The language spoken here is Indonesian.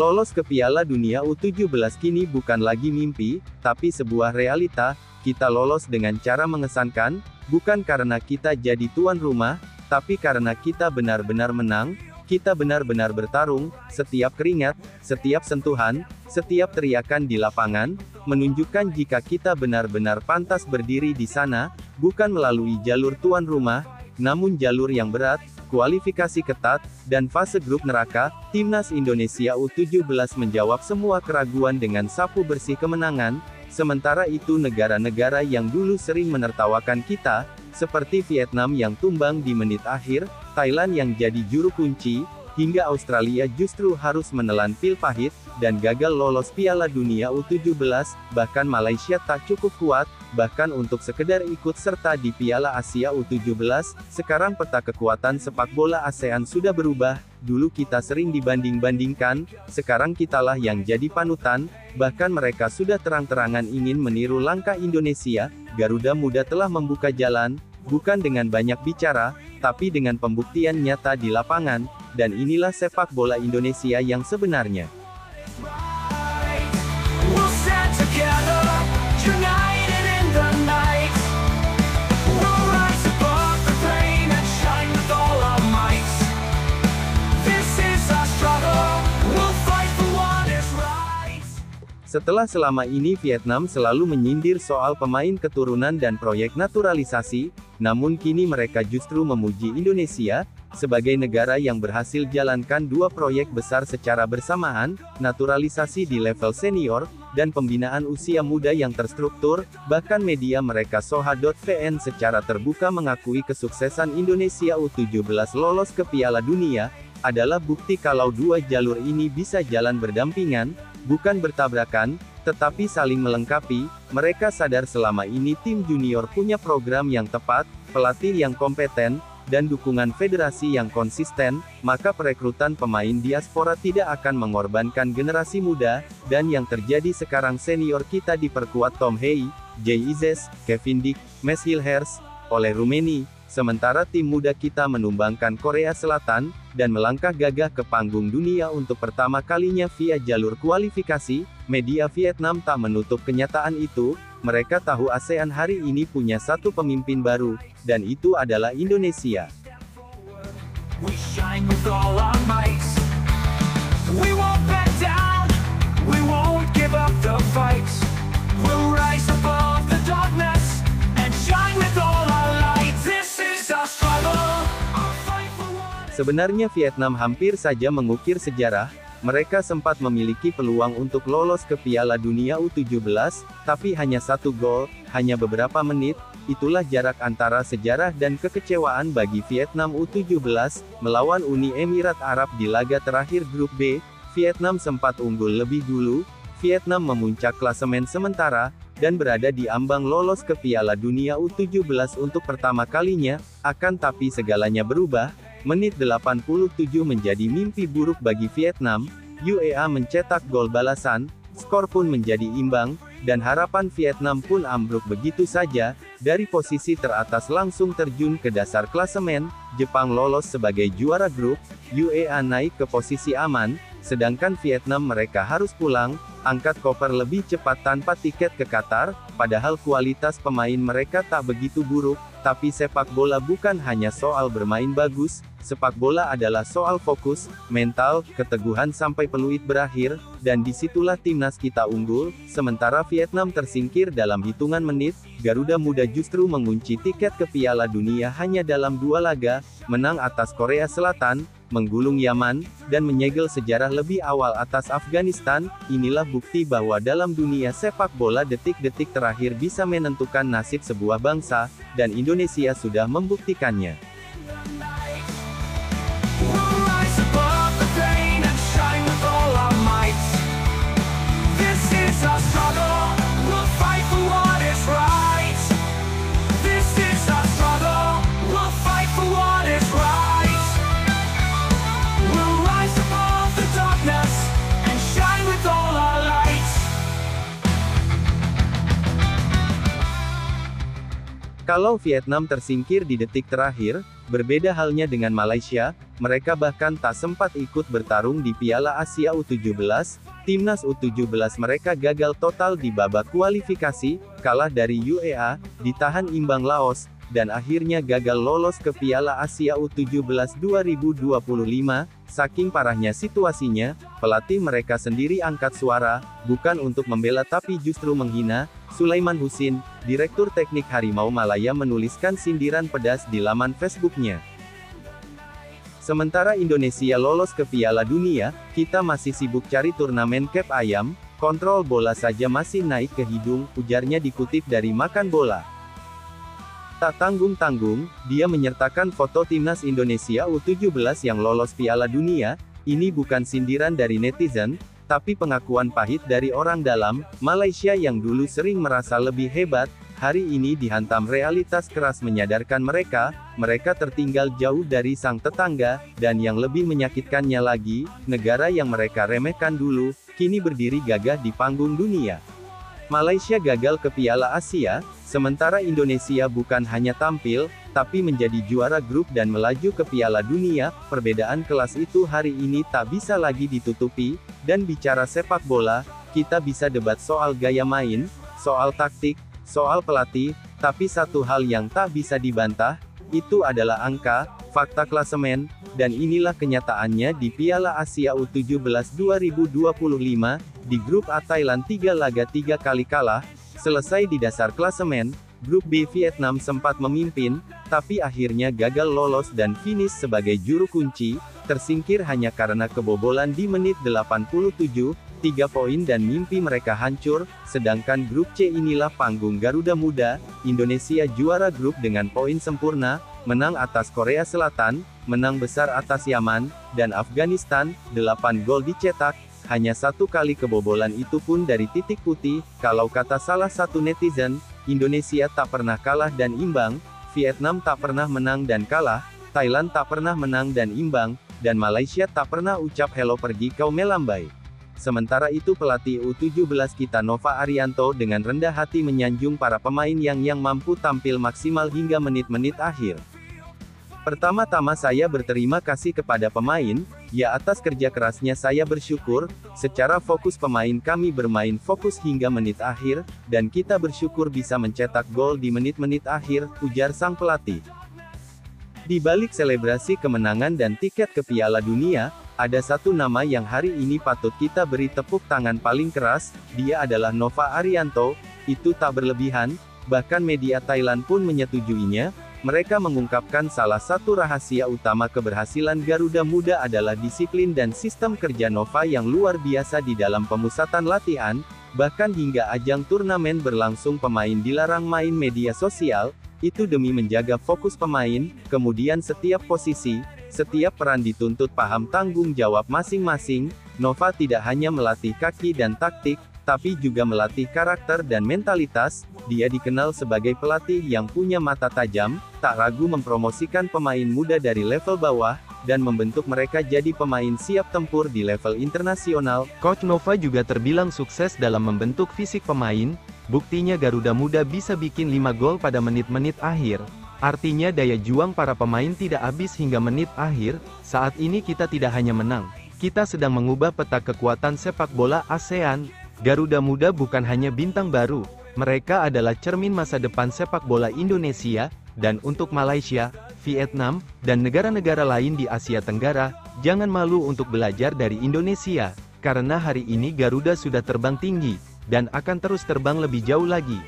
Lolos ke Piala Dunia U17 kini bukan lagi mimpi, tapi sebuah realita. Kita lolos dengan cara mengesankan, bukan karena kita jadi tuan rumah, tapi karena kita benar-benar menang, kita benar-benar bertarung. Setiap keringat, setiap sentuhan, setiap teriakan di lapangan, menunjukkan jika kita benar-benar pantas berdiri di sana, bukan melalui jalur tuan rumah, namun jalur yang berat, kualifikasi ketat, dan fase grup neraka. Timnas Indonesia U17 menjawab semua keraguan dengan sapu bersih kemenangan. Sementara itu negara-negara yang dulu sering menertawakan kita, seperti Vietnam yang tumbang di menit akhir, Thailand yang jadi juru kunci, hingga Australia justru harus menelan pil pahit, dan gagal lolos Piala Dunia U17, bahkan Malaysia tak cukup kuat, bahkan untuk sekedar ikut serta di Piala Asia U17. Sekarang peta kekuatan sepak bola ASEAN sudah berubah. Dulu kita sering dibanding-bandingkan, sekarang kitalah yang jadi panutan, bahkan mereka sudah terang-terangan ingin meniru langkah Indonesia. Garuda Muda telah membuka jalan, bukan dengan banyak bicara, tapi dengan pembuktian nyata di lapangan, dan inilah sepak bola Indonesia yang sebenarnya. Setelah selama ini Vietnam selalu menyindir soal pemain keturunan dan proyek naturalisasi, namun kini mereka justru memuji Indonesia, sebagai negara yang berhasil jalankan dua proyek besar secara bersamaan, naturalisasi di level senior, dan pembinaan usia muda yang terstruktur. Bahkan media mereka Soha.vn secara terbuka mengakui kesuksesan Indonesia U17 lolos ke Piala Dunia, adalah bukti kalau dua jalur ini bisa jalan berdampingan, bukan bertabrakan, tetapi saling melengkapi. Mereka sadar selama ini tim junior punya program yang tepat, pelatih yang kompeten, dan dukungan federasi yang konsisten, maka perekrutan pemain diaspora tidak akan mengorbankan generasi muda, dan yang terjadi sekarang senior kita diperkuat Tom Hey, Jay Izes, Kevin Dick, Mes Hilhers, oleh Rumeni, sementara tim muda kita menumbangkan Korea Selatan, dan melangkah gagah ke panggung dunia untuk pertama kalinya via jalur kualifikasi. Media Vietnam tak menutup kenyataan itu, mereka tahu ASEAN hari ini punya satu pemimpin baru, dan itu adalah Indonesia. We shine with all our might. We won't back down. We won't give up the fight. We'll rise above the darkness and shine with all our light. This is our struggle. Sebenarnya Vietnam hampir saja mengukir sejarah. Mereka sempat memiliki peluang untuk lolos ke Piala Dunia U17, tapi hanya satu gol, hanya beberapa menit. Itulah jarak antara sejarah dan kekecewaan bagi Vietnam U17, melawan Uni Emirat Arab di laga terakhir grup B. Vietnam sempat unggul lebih dulu, Vietnam memuncak klasemen sementara, dan berada di ambang lolos ke Piala Dunia U17 untuk pertama kalinya. Akan tapi segalanya berubah. Menit 87 menjadi mimpi buruk bagi Vietnam. UEA mencetak gol balasan, skor pun menjadi imbang, dan harapan Vietnam pun ambruk begitu saja. Dari posisi teratas langsung terjun ke dasar klasemen. Jepang lolos sebagai juara grup, UEA naik ke posisi aman, sedangkan Vietnam mereka harus pulang, angkat koper lebih cepat tanpa tiket ke Qatar. Padahal kualitas pemain mereka tak begitu buruk. Tapi sepak bola bukan hanya soal bermain bagus, sepak bola adalah soal fokus, mental, keteguhan sampai peluit berakhir, dan disitulah timnas kita unggul. Sementara Vietnam tersingkir dalam hitungan menit, Garuda Muda justru mengunci tiket ke Piala Dunia hanya dalam dua laga, menang atas Korea Selatan, menggulung Yaman, dan menyegel sejarah lebih awal atas Afghanistan. Inilah bukti bahwa dalam dunia sepak bola detik-detik terakhir bisa menentukan nasib sebuah bangsa, dan Indonesia sudah membuktikannya. Kalau Vietnam tersingkir di detik terakhir, berbeda halnya dengan Malaysia, mereka bahkan tak sempat ikut bertarung di Piala Asia U17, timnas U17 mereka gagal total di babak kualifikasi, kalah dari UEA, ditahan imbang Laos, dan akhirnya gagal lolos ke Piala Asia U17 2025, saking parahnya situasinya, pelatih mereka sendiri angkat suara, bukan untuk membela tapi justru menghina. Sulaiman Husin, Direktur Teknik Harimau Malaya menuliskan sindiran pedas di laman Facebooknya. Sementara Indonesia lolos ke Piala Dunia, kita masih sibuk cari turnamen cap ayam, kontrol bola saja masih naik ke hidung, ujarnya dikutip dari Makan Bola. Tak tanggung-tanggung, dia menyertakan foto timnas Indonesia U17 yang lolos Piala Dunia. Ini bukan sindiran dari netizen, tapi pengakuan pahit dari orang dalam. Malaysia yang dulu sering merasa lebih hebat, hari ini dihantam realitas keras menyadarkan mereka tertinggal jauh dari sang tetangga, dan yang lebih menyakitkannya lagi, negara yang mereka remehkan dulu, kini berdiri gagah di panggung dunia. Malaysia gagal ke Piala Asia, sementara Indonesia bukan hanya tampil, tapi menjadi juara grup dan melaju ke Piala Dunia. Perbedaan kelas itu hari ini tak bisa lagi ditutupi, dan bicara sepak bola, kita bisa debat soal gaya main, soal taktik, soal pelatih, tapi satu hal yang tak bisa dibantah, itu adalah angka, fakta klasemen, dan inilah kenyataannya di Piala Asia U17 2025, di grup A Thailand 3 laga 3 kali kalah, selesai di dasar klasemen. Grup B Vietnam sempat memimpin, tapi akhirnya gagal lolos dan finish sebagai juru kunci, tersingkir hanya karena kebobolan di menit 87, 3 poin dan mimpi mereka hancur. Sedangkan grup C inilah panggung Garuda Muda, Indonesia juara grup dengan poin sempurna, menang atas Korea Selatan, menang besar atas Yaman, dan Afghanistan, 8 gol dicetak, hanya 1 kali kebobolan itu pun dari titik putih. Kalau kata salah satu netizen, Indonesia tak pernah kalah dan imbang, Vietnam tak pernah menang dan kalah, Thailand tak pernah menang dan imbang, dan Malaysia tak pernah ucap hello pergi kau melambai. Sementara itu pelatih U17 kita Nova Arianto dengan rendah hati menyanjung para pemain yang mampu tampil maksimal hingga menit-menit akhir. Pertama-tama saya berterima kasih kepada pemain, ya atas kerja kerasnya saya bersyukur, secara fokus pemain kami bermain fokus hingga menit akhir, dan kita bersyukur bisa mencetak gol di menit-menit akhir, ujar sang pelatih. Di balik selebrasi kemenangan dan tiket ke Piala Dunia, ada satu nama yang hari ini patut kita beri tepuk tangan paling keras, dia adalah Nova Arianto. Itu tak berlebihan, bahkan media Thailand pun menyetujuinya. Mereka mengungkapkan salah satu rahasia utama keberhasilan Garuda Muda adalah disiplin dan sistem kerja Nova yang luar biasa di dalam pemusatan latihan, bahkan hingga ajang turnamen berlangsung pemain dilarang main media sosial, itu demi menjaga fokus pemain. Kemudian setiap posisi, setiap peran dituntut paham tanggung jawab masing-masing. Nova tidak hanya melatih kaki dan taktik, tapi juga melatih karakter dan mentalitas. Dia dikenal sebagai pelatih yang punya mata tajam, tak ragu mempromosikan pemain muda dari level bawah, dan membentuk mereka jadi pemain siap tempur di level internasional. Coach Nova juga terbilang sukses dalam membentuk fisik pemain, buktinya Garuda Muda bisa bikin 5 gol pada menit-menit akhir. Artinya daya juang para pemain tidak habis hingga menit akhir. Saat ini kita tidak hanya menang, kita sedang mengubah peta kekuatan sepak bola ASEAN. Garuda Muda bukan hanya bintang baru, mereka adalah cermin masa depan sepak bola Indonesia, dan untuk Malaysia, Vietnam, dan negara-negara lain di Asia Tenggara, jangan malu untuk belajar dari Indonesia, karena hari ini Garuda sudah terbang tinggi, dan akan terus terbang lebih jauh lagi.